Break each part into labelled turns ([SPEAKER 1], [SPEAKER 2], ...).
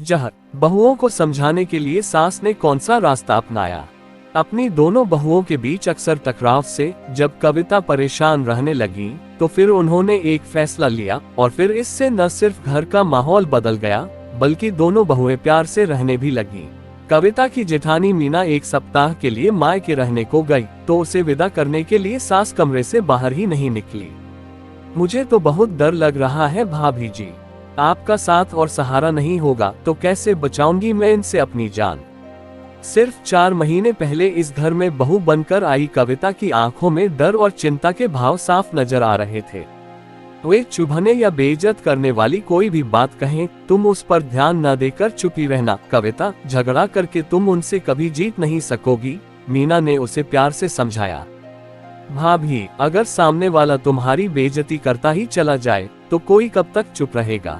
[SPEAKER 1] जहर। बहुओं को समझाने के लिए सास ने कौन सा रास्ता अपनाया। अपनी दोनों बहुओं के बीच अक्सर टकराव से जब कविता परेशान रहने लगी तो फिर उन्होंने एक फैसला लिया और फिर इससे न सिर्फ घर का माहौल बदल गया बल्कि दोनों बहुएं प्यार से रहने भी लगी। कविता की जेठानी मीना एक सप्ताह के लिए मायके रहने को गई तो उसे विदा करने के लिए सास कमरे से बाहर ही नहीं निकली। मुझे तो बहुत डर लग रहा है भाभी जी, आपका साथ और सहारा नहीं होगा तो कैसे बचाऊंगी मैं इनसे अपनी जान। सिर्फ 4 महीने पहले इस घर में बहू बनकर आई कविता की आंखों में डर और चिंता के भाव साफ नजर आ रहे थे। वे चुभने या बेइज्जत करने वाली कोई भी बात कहें तुम उस पर ध्यान न देकर चुपी रहना कविता, झगड़ा करके तुम उनसे कभी जीत नहीं सकोगी, मीना ने उसे प्यार से समझाया। भाभी, अगर सामने वाला तुम्हारी बेइज्जती करता ही चला जाए तो कोई कब तक चुप रहेगा।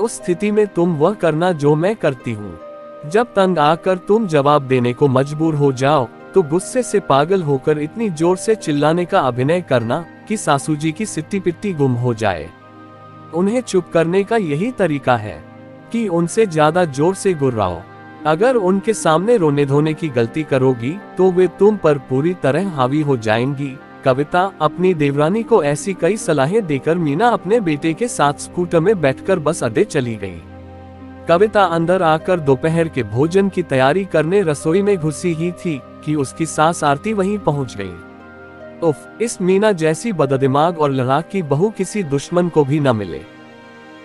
[SPEAKER 1] उस स्थिति में तुम वह करना जो मैं करती हूँ। जब तंग आकर तुम जवाब देने को मजबूर हो जाओ तो गुस्से से पागल होकर इतनी जोर से चिल्लाने का अभिनय करना कि सासू जी की सिट्टी पिट्टी गुम हो जाए। उन्हें चुप करने का यही तरीका है कि उनसे ज्यादा जोर से गुर्राओ। अगर उनके सामने रोने धोने की गलती करोगी तो वे तुम पर पूरी तरह हावी हो जाएंगी। कविता अपनी देवरानी को ऐसी कई सलाहें देकर मीना अपने बेटे के साथ स्कूटर में बैठकर बस अड्डे चली गई। कविता अंदर आकर दोपहर के भोजन की तैयारी करने रसोई में घुसी ही थी कि उसकी सास आरती वहीं पहुंच गई। उफ, इस मीना जैसी बददिमाग और लड़ाक की बहू किसी दुश्मन को भी न मिले।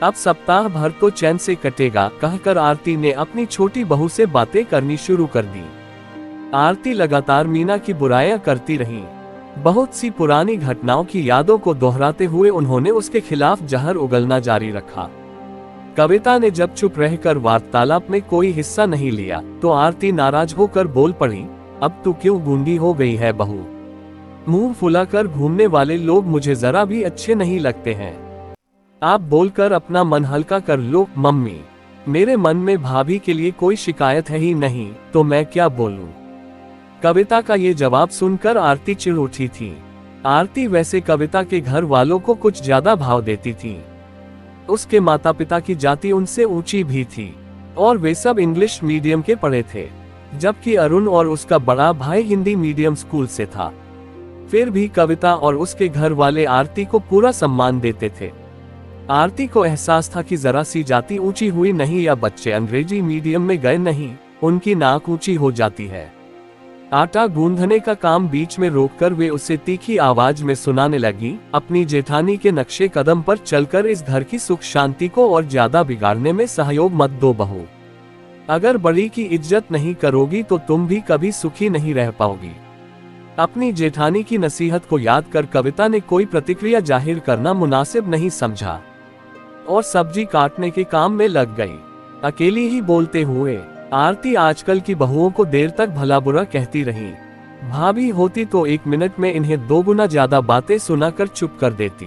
[SPEAKER 1] अब सप्ताह भर तो चैन से कटेगा कहकर आरती ने अपनी छोटी बहू से बातें करनी शुरू कर दी। आरती लगातार मीना की बुराइयां करती रही। बहुत सी पुरानी घटनाओं की यादों को दोहराते हुए उन्होंने उसके खिलाफ जहर उगलना जारी रखा। कविता ने जब चुप रहकर वार्तालाप में कोई हिस्सा नहीं लिया तो आरती नाराज होकर बोल पड़ी, अब तू क्यों गूंगी हो गई है बहू? मुंह फुलाकर घूमने वाले लोग मुझे जरा भी अच्छे नहीं लगते हैं। आप बोलकर अपना मन हल्का कर लो। मम्मी, मेरे मन में भाभी के लिए कोई शिकायत है ही नहीं तो मैं क्या बोलूं? कविता का ये जवाब सुनकर आरती चिढ़ उठी थी। आरती वैसे कविता के घर वालों को कुछ ज्यादा भाव देती थी। उसके माता पिता की जाति उनसे ऊंची भी थी और वे सब इंग्लिश मीडियम के पढ़े थे, जबकि अरुण और उसका बड़ा भाई हिंदी मीडियम स्कूल से था। फिर भी कविता और उसके घर वाले आरती को पूरा सम्मान देते थे। आरती को एहसास था कि जरा सी जाति ऊंची हुई नहीं या बच्चे अंग्रेजी मीडियम में गए नहीं, उनकी नाक ऊंची हो जाती है। आटा गूंदने का काम बीच में रोककर वे उसे तीखी आवाज में सुनाने लगी, अपनी जेठानी के नक्शे कदम पर चलकर इस घर की सुख शांति को और ज्यादा बिगाड़ने में सहयोग मत दो बहू। अगर बड़ी की इज्जत नहीं करोगी तो तुम भी कभी सुखी नहीं रह पाओगी। अपनी जेठानी की नसीहत को याद कर कविता ने कोई प्रतिक्रिया जाहिर करना मुनासिब नहीं समझा और सब्जी काटने के काम में लग गई, अकेली ही बोलते हुए। आरती आजकल की बहुओं को देर तक भला बुरा कहती रही। भाभी होती तो 1 मिनट में इन्हें 2 गुना ज्यादा बातें सुनाकर चुप कर देती।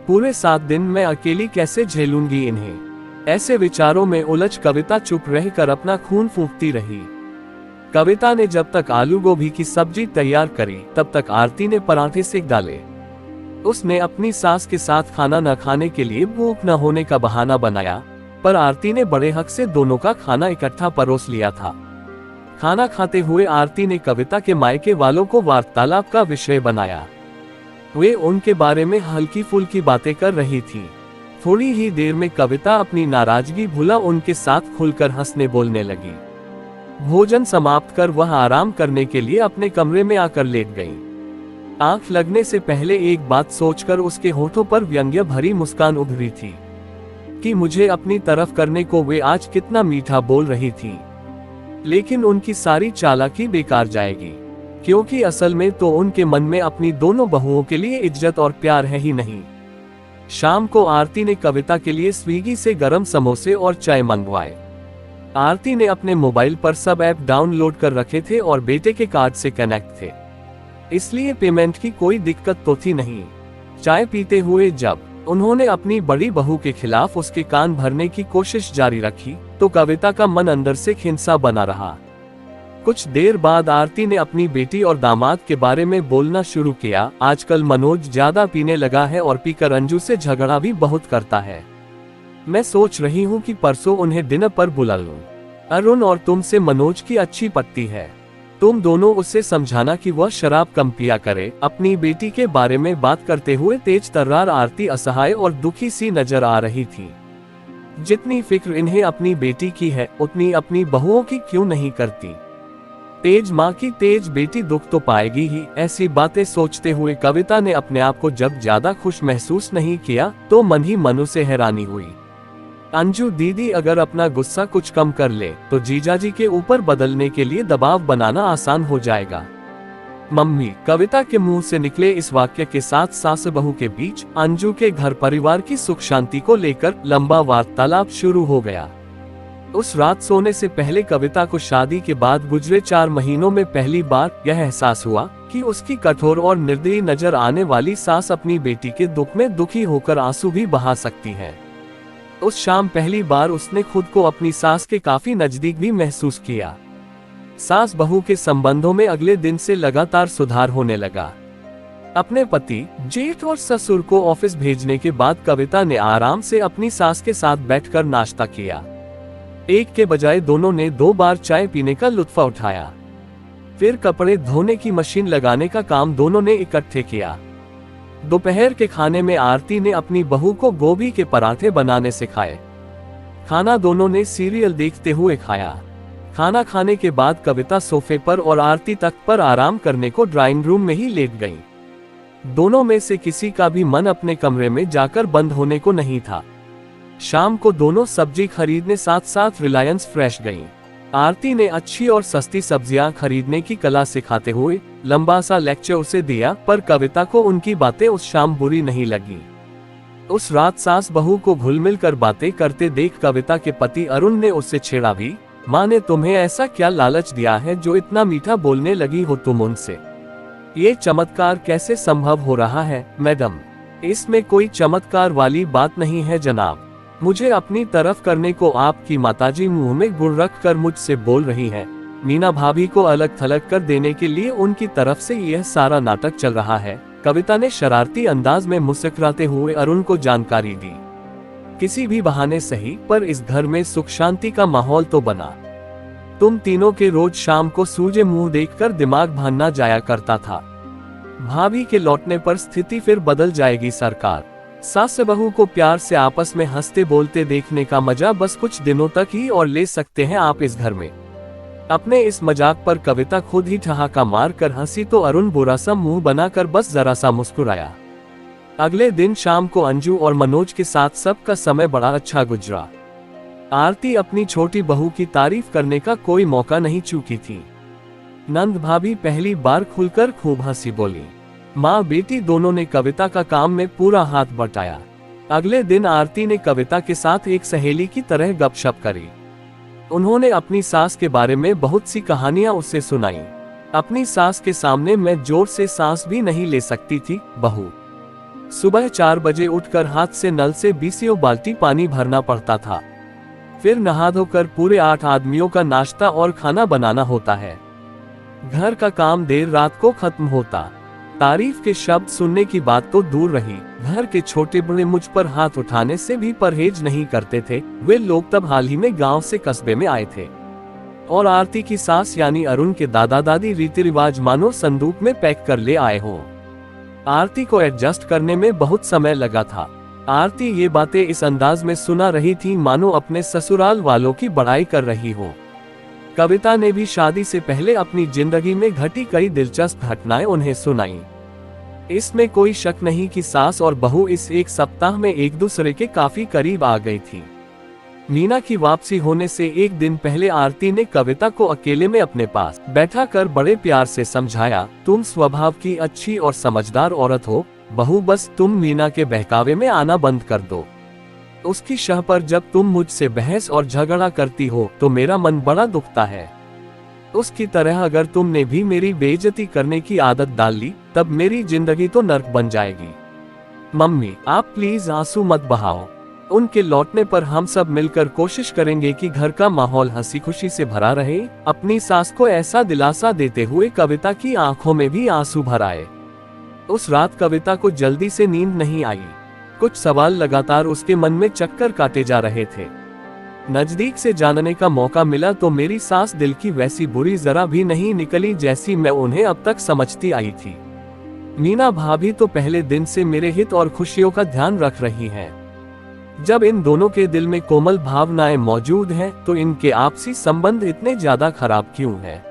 [SPEAKER 1] पूरे 7 दिन मैं अकेली कैसे झेलूंगी इन्हें? ऐसे विचारों में उलझ कविता चुप रहकर अपना खून फूंकती रही। कविता ने जब तक आलू गोभी की सब्जी तैयार करी तब तक आरती ने पराठे सेक डाले। उसने अपनी सास के साथ खाना न खाने के लिए भूख न होने का बहाना बनाया, पर आरती ने बड़े हक से दोनों का खाना इकट्ठा परोस लिया था। खाना खाते हुए आरती ने कविता के मायके वालों को वार्तालाप का विषय बनाया। वे उनके बारे में हल्की फुल्की बातें कर रही थी। थोड़ी ही देर में कविता अपनी नाराजगी भुला उनके साथ खुलकर हंसने बोलने लगी। भोजन समाप्त कर वह आराम करने के लिए अपने कमरे में आकर लेट गई। आंख लगने से पहले एक बात सोचकर उसके होठों पर व्यंग्य भरी मुस्कान उभरी थी कि मुझे अपनी तरफ करने को वे आज कितना मीठा बोल रही थी। लेकिन उनकी सारी चालाकी बेकार जाएगी, क्योंकि असल में तो उनके मन में अपनी दोनों बहुओं के लिए इज्जत और प्यार है ही नहीं। शाम को आरती ने कविता के लिए स्विगी से गरम समोसे और चाय मंगवाए। आरती ने अपने मोबाइल पर सब ऐप डाउनलोड कर रखे थे और बेटे के कार्ड से कनेक्ट थे, इसलिए पेमेंट की कोई दिक्कत तो थी नहीं। चाय पीते हुए जब उन्होंने अपनी बड़ी बहू के खिलाफ उसके कान भरने की कोशिश जारी रखी तो कविता का मन अंदर से खिंसा बना रहा। कुछ देर बाद आरती ने अपनी बेटी और दामाद के बारे में बोलना शुरू किया। आजकल मनोज ज्यादा पीने लगा है और पीकर अंजू से झगड़ा भी बहुत करता है। मैं सोच रही हूँ कि परसों उन्हें डिनर पर बुला लूं। अरुण और तुमसे मनोज की अच्छी पत्ती है। तुम दोनों उससे समझाना कि वह शराब कम पिया करे। अपनी बेटी के बारे में बात करते हुए तेज तर्रार आरती असहाय और दुखी सी नजर आ रही थी। जितनी फिक्र इन्हें अपनी बेटी की है, उतनी अपनी बहुओं की क्यों नहीं करती। तेज माँ की तेज बेटी दुख तो पाएगी ही। ऐसी बातें सोचते हुए कविता ने अपने आप को जब ज्यादा खुश महसूस नहीं किया तो मन ही मन उसे हैरानी हुई। अंजू दीदी अगर अपना गुस्सा कुछ कम कर ले तो जीजाजी के ऊपर बदलने के लिए दबाव बनाना आसान हो जाएगा। मम्मी, कविता के मुंह से निकले इस वाक्य के साथ सास बहू के बीच अंजू के घर परिवार की सुख शांति को लेकर लंबा वार्तालाप शुरू हो गया। उस रात सोने से पहले कविता को शादी के बाद गुजरे 4 महीनों में पहली बार यह एहसास हुआ कि उसकी कठोर और निर्दयी नजर आने वाली सास अपनी बेटी के दुख में दुखी होकर आंसू भी बहा सकती है। उस शाम पहली बार उसने खुद को अपनी सास के काफी नजदीक भी महसूस किया। सास बहू के संबंधों में अगले दिन से लगातार सुधार होने लगा। अपने पति, जेठ और ससुर को ऑफिस भेजने के बाद कविता ने आराम से अपनी सास के साथ बैठकर नाश्ता किया। एक के बजाय दोनों ने 2 बार चाय पीने का लुत्फ उठाया। फिर कपड़े धोने की मशीन लगाने का काम दोनों ने इकट्ठे किया। दोपहर के खाने में आरती ने अपनी बहू को गोभी के पराठे बनाने सिखाए। खाना दोनों ने सीरियल देखते हुए खाया। खाना खाने के बाद कविता सोफे पर और आरती तख्त पर आराम करने को ड्राइंग रूम में ही लेट गईं। दोनों में से किसी का भी मन अपने कमरे में जाकर बंद होने को नहीं था। शाम को दोनों सब्जी खरीदने साथ साथ रिलायंस फ्रेश गईं। आरती ने अच्छी और सस्ती सब्जियां खरीदने की कला सिखाते हुए लंबा सा लेक्चर उसे दिया, पर कविता को उनकी बातें उस शाम बुरी नहीं लगी। उस रात सास बहू को घुल मिल कर बातें करते देख कविता के पति अरुण ने उससे छेड़ा भी, माँ ने तुम्हें ऐसा क्या लालच दिया है जो इतना मीठा बोलने लगी हो तुम उनसे। ये चमत्कार कैसे संभव हो रहा है मैडम? इसमें कोई चमत्कार वाली बात नहीं है जनाब। मुझे अपनी तरफ करने को आपकी माताजी मुंह में गुड़ रख कर मुझसे बोल रही हैं। मीना भाभी को अलग थलग कर देने के लिए उनकी तरफ से यह सारा नाटक चल रहा है। कविता ने शरारती अंदाज में मुस्कुराते हुए अरुण को जानकारी दी। किसी भी बहाने सही, पर इस घर में सुख शांति का माहौल तो बना। तुम तीनों के रोज शाम को सूजे मुंह देखकर दिमाग भानना जाया करता था। भाभी के लौटने पर स्थिति फिर बदल जाएगी सरकार। सास बहू को प्यार से आपस में हंसते बोलते देखने का मजा बस कुछ दिनों तक ही और ले सकते हैं आप इस घर में। अपने इस मजाक पर कविता खुद ही ठहाका मार कर हंसी तो अरुण बुरा सा मुंह बनाकर बस जरा सा मुस्कुराया। अगले दिन शाम को अंजू और मनोज के साथ सबका समय बड़ा अच्छा गुजरा। आरती अपनी छोटी बहू की तारीफ करने का कोई मौका नहीं चूकी थी। नंद भाभी पहली बार खुलकर खूब हंसी बोली। माँ बेटी दोनों ने कविता का काम में पूरा हाथ बटाया। अगले दिन आरती ने कविता के साथ एक सहेली की तरह गपशप करी। उन्होंने अपनी सास के बारे में बहुत सी कहानियां उससे सुनाई। अपनी सास के सामने मैं जोर से सांस भी नहीं ले सकती थी बहू। सुबह 4 बजे उठकर हाथ से नल से 20 बाल्टी पानी भरना पड़ता था। फिर नहा धोकर पूरे 8 आदमियों का नाश्ता और खाना बनाना होता है। घर का काम देर रात को खत्म होता। तारीफ के शब्द सुनने की बात तो दूर रही, घर के छोटे बड़े मुझ पर हाथ उठाने से भी परहेज नहीं करते थे। वे लोग तब हाल ही में गांव से कस्बे में आए थे और आरती की सास यानी अरुण के दादा दादी रीति रिवाज मानो संदूक में पैक कर ले आए हों। आरती को एडजस्ट करने में बहुत समय लगा था। आरती ये बातें इस अंदाज में सुना रही थी मानो अपने ससुराल वालों की बड़ाई कर रही हो। कविता ने भी शादी से पहले अपनी जिंदगी में घटी कई दिलचस्प घटनाएं उन्हें सुनाई। इसमें कोई शक नहीं कि सास और बहू इस एक सप्ताह में एक दूसरे के काफी करीब आ गई थी। मीना की वापसी होने से एक दिन पहले आरती ने कविता को अकेले में अपने पास बैठा कर बड़े प्यार से समझाया, तुम स्वभाव की अच्छी और समझदार औरत हो बहू, बस तुम मीना के बहकावे में आना बंद कर दो। उसकी शह पर जब तुम मुझसे बहस और झगड़ा करती हो तो मेरा मन बड़ा दुखता है। उसकी तरह अगर तुमने भी मेरी बेइज्जती करने की आदत डाल ली तब मेरी जिंदगी तो नर्क बन जाएगी। मम्मी, आप प्लीज आंसू मत बहाओ। उनके लौटने पर हम सब मिलकर कोशिश करेंगे कि घर का माहौल हंसी खुशी से भरा रहे। अपनी सास को ऐसा दिलासा देते हुए कविता की आंखों में भी आंसू भर आए। उस रात कविता को जल्दी से नींद नहीं आई। कुछ सवाल लगातार उसके मन में चक्कर काटे जा रहे थे। नजदीक से जानने का मौका मिला तो मेरी सास दिल की वैसी बुरी जरा भी नहीं निकली जैसी मैं उन्हें अब तक समझती आई थी। मीना भाभी तो पहले दिन से मेरे हित और खुशियों का ध्यान रख रही हैं। जब इन दोनों के दिल में कोमल भावनाएं मौजूद हैं, तो इनके आपसी संबंध इतने ज्यादा खराब क्यों हैं?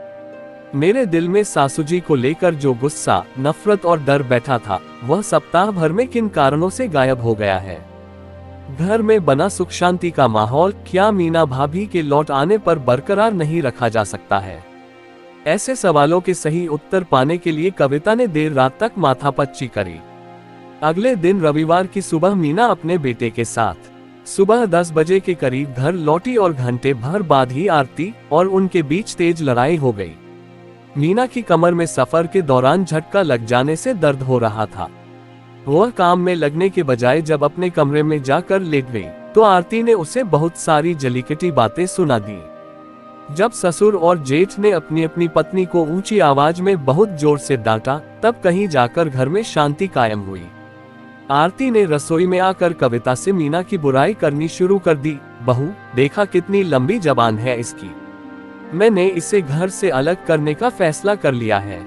[SPEAKER 1] मेरे दिल में सासू जी को लेकर जो गुस्सा, नफरत और डर बैठा था, वह सप्ताह भर में किन कारणों से गायब हो गया है? घर में बना सुख शांति का माहौल क्या मीना भाभी के लौट आने पर बरकरार नहीं रखा जा सकता है? ऐसे सवालों के सही उत्तर पाने के लिए कविता ने देर रात तक माथापच्ची करी। अगले दिन रविवार की सुबह मीना अपने बेटे के साथ सुबह 10 बजे के करीब घर लौटी और घंटे भर बाद ही आरती और उनके बीच तेज लड़ाई हो गई। मीना की कमर में सफर के दौरान झटका लग जाने से दर्द हो रहा था। वह काम में लगने के बजाय जब अपने कमरे में जाकर लेट गई, तो आरती ने उसे बहुत सारी जलीकटी बातें सुना दी। जब ससुर और जेठ ने अपनी अपनी पत्नी को ऊंची आवाज में बहुत जोर से डांटा, तब कहीं जाकर घर में शांति कायम हुई। आरती ने रसोई में आकर कविता से मीना की बुराई करनी शुरू कर दी। बहू, देखा कितनी लंबी जबान है इसकी। मैंने इसे घर से अलग करने का फैसला कर लिया है।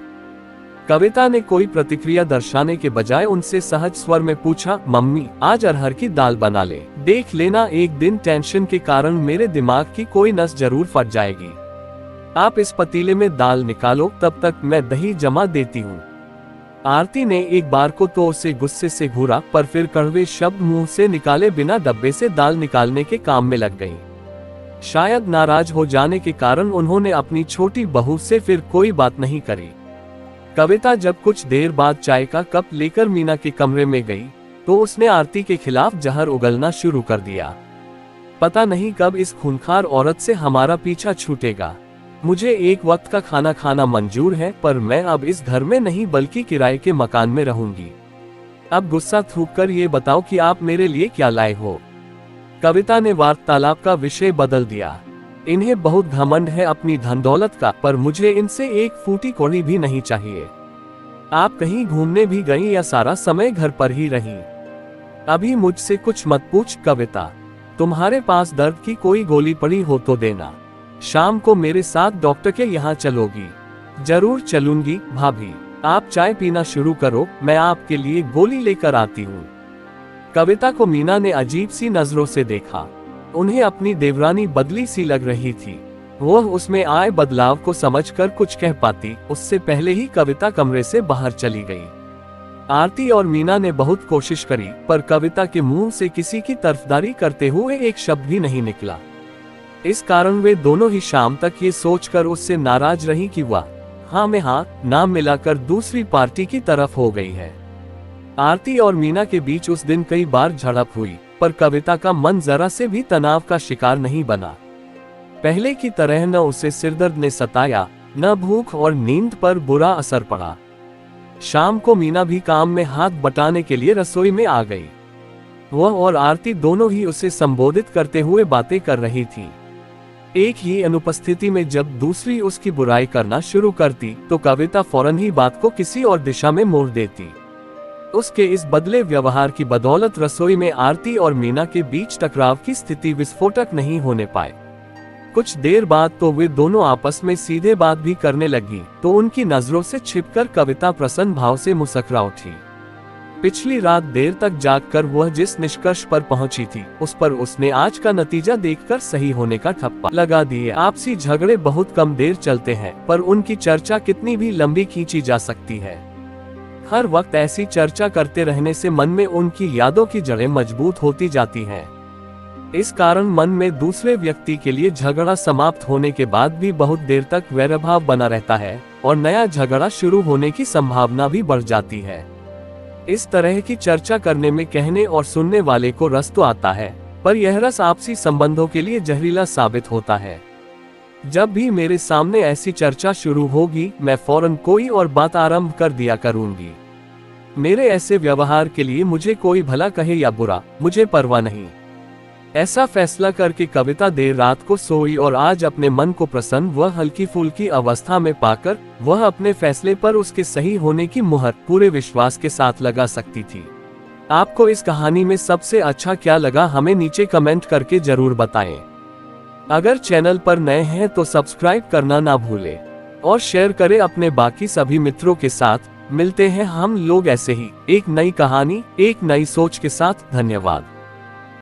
[SPEAKER 1] कविता ने कोई प्रतिक्रिया दर्शाने के बजाय उनसे सहज स्वर में पूछा, मम्मी, आज अरहर की दाल बना ले। देख लेना, एक दिन टेंशन के कारण मेरे दिमाग की कोई नस जरूर फट जाएगी। आप इस पतीले में दाल निकालो, तब तक मैं दही जमा देती हूँ। आरती ने एक बार को तो उसे गुस्से से घूरा, पर फिर कड़वे शब्द मुंह से निकाले बिना डब्बे से दाल निकालने के काम में लग गई। शायद नाराज हो जाने के कारण उन्होंने अपनी छोटी बहू से फिर कोई बात नहीं करी। कविता जब कुछ देर बाद चाय का कप लेकर मीना के कमरे में गई, तो उसने आरती के खिलाफ जहर उगलना शुरू कर दिया। पता नहीं कब इस खूंखार औरत से हमारा पीछा छूटेगा। मुझे एक वक्त का खाना खाना मंजूर है, पर मैं अब इस घर में नहीं बल्कि किराए के मकान में रहूंगी। अब गुस्सा थूककर ये बताओ कि आप मेरे लिए क्या लाए हो? कविता ने वार्तालाप का विषय बदल दिया। इन्हें बहुत घमंड है अपनी धन दौलत का, पर मुझे इनसे एक फूटी कौड़ी भी नहीं चाहिए। आप कहीं घूमने भी गई या सारा समय घर पर ही रही? अभी मुझसे कुछ मत पूछ कविता। तुम्हारे पास दर्द की कोई गोली पड़ी हो तो देना। शाम को मेरे साथ डॉक्टर के यहाँ चलोगी? जरूर चलूंगी भाभी। आप चाय पीना शुरू करो, मैं आपके लिए गोली लेकर आती हूँ। कविता को मीना ने अजीब सी नजरों से देखा। उन्हें अपनी देवरानी बदली सी लग रही थी। वह उसमें आए बदलाव को समझकर कुछ कह पाती, उससे पहले ही कविता कमरे से बाहर चली गई। आरती और मीना ने बहुत कोशिश करी, पर कविता के मुंह से किसी की तरफदारी करते हुए एक शब्द भी नहीं निकला। इस कारण वे दोनों ही शाम तक ये सोचकर उससे नाराज रही कि वह हाँ में हाँ ना मिलाकर दूसरी पार्टी की तरफ हो गई है। आरती और मीना के बीच उस दिन कई बार झड़प हुई, पर कविता का मन जरा से भी तनाव का शिकार नहीं बना। पहले की तरह न उसे सिरदर्द ने सताया, न भूख और नींद पर बुरा असर पड़ा। शाम को मीना भी काम में हाथ बटाने के लिए रसोई में आ गई। वह और आरती दोनों ही उसे संबोधित करते हुए बातें कर रही थी। एक ही अनुपस्थिति में जब दूसरी उसकी बुराई करना शुरू करती, तो कविता फौरन ही बात को किसी और दिशा में मोड़ देती। उसके इस बदले व्यवहार की बदौलत रसोई में आरती और मीना के बीच टकराव की स्थिति विस्फोटक नहीं होने पाए। कुछ देर बाद तो वे दोनों आपस में सीधे बात भी करने लगी, तो उनकी नजरों से छिपकर कविता प्रसन्न भाव से मुस्कुरा उठी। पिछली रात देर तक जागकर वह जिस निष्कर्ष पर पहुंची थी, उस पर उसने आज का नतीजा देखकर सही होने का ठप्पा लगा दिए। आपसी झगड़े बहुत कम देर चलते हैं, पर उनकी चर्चा कितनी भी लंबी खींची जा सकती है। हर वक्त ऐसी चर्चा करते रहने से मन में उनकी यादों की जड़ें मजबूत होती जाती हैं। इस कारण मन में दूसरे व्यक्ति के लिए झगड़ा समाप्त होने के बाद भी बहुत देर तक वैरभाव बना रहता है और नया झगड़ा शुरू होने की संभावना भी बढ़ जाती है। इस तरह की चर्चा करने में कहने और सुनने वाले को रस तो आता है, पर यह रस आपसी संबंधों के लिए जहरीला साबित होता है। जब भी मेरे सामने ऐसी चर्चा शुरू होगी, मैं फौरन कोई और बात आरंभ कर दिया करूंगी। मेरे ऐसे व्यवहार के लिए मुझे कोई भला कहे या बुरा, मुझे परवाह नहीं। ऐसा फैसला करके कविता देर रात को सोई और आज अपने मन को प्रसन्न व हल्की फुल्की अवस्था में पाकर वह अपने फैसले पर उसके सही होने की मुहर पूरे विश्वास के साथ लगा सकती थी। आपको इस कहानी में सबसे अच्छा क्या लगा हमें नीचे कमेंट करके जरूर बताएं। अगर चैनल पर नए हैं तो सब्सक्राइब करना ना भूलें और शेयर करें अपने बाकी सभी मित्रों के साथ। मिलते हैं हम लोग ऐसे ही एक नई कहानी, एक नई सोच के साथ। धन्यवाद।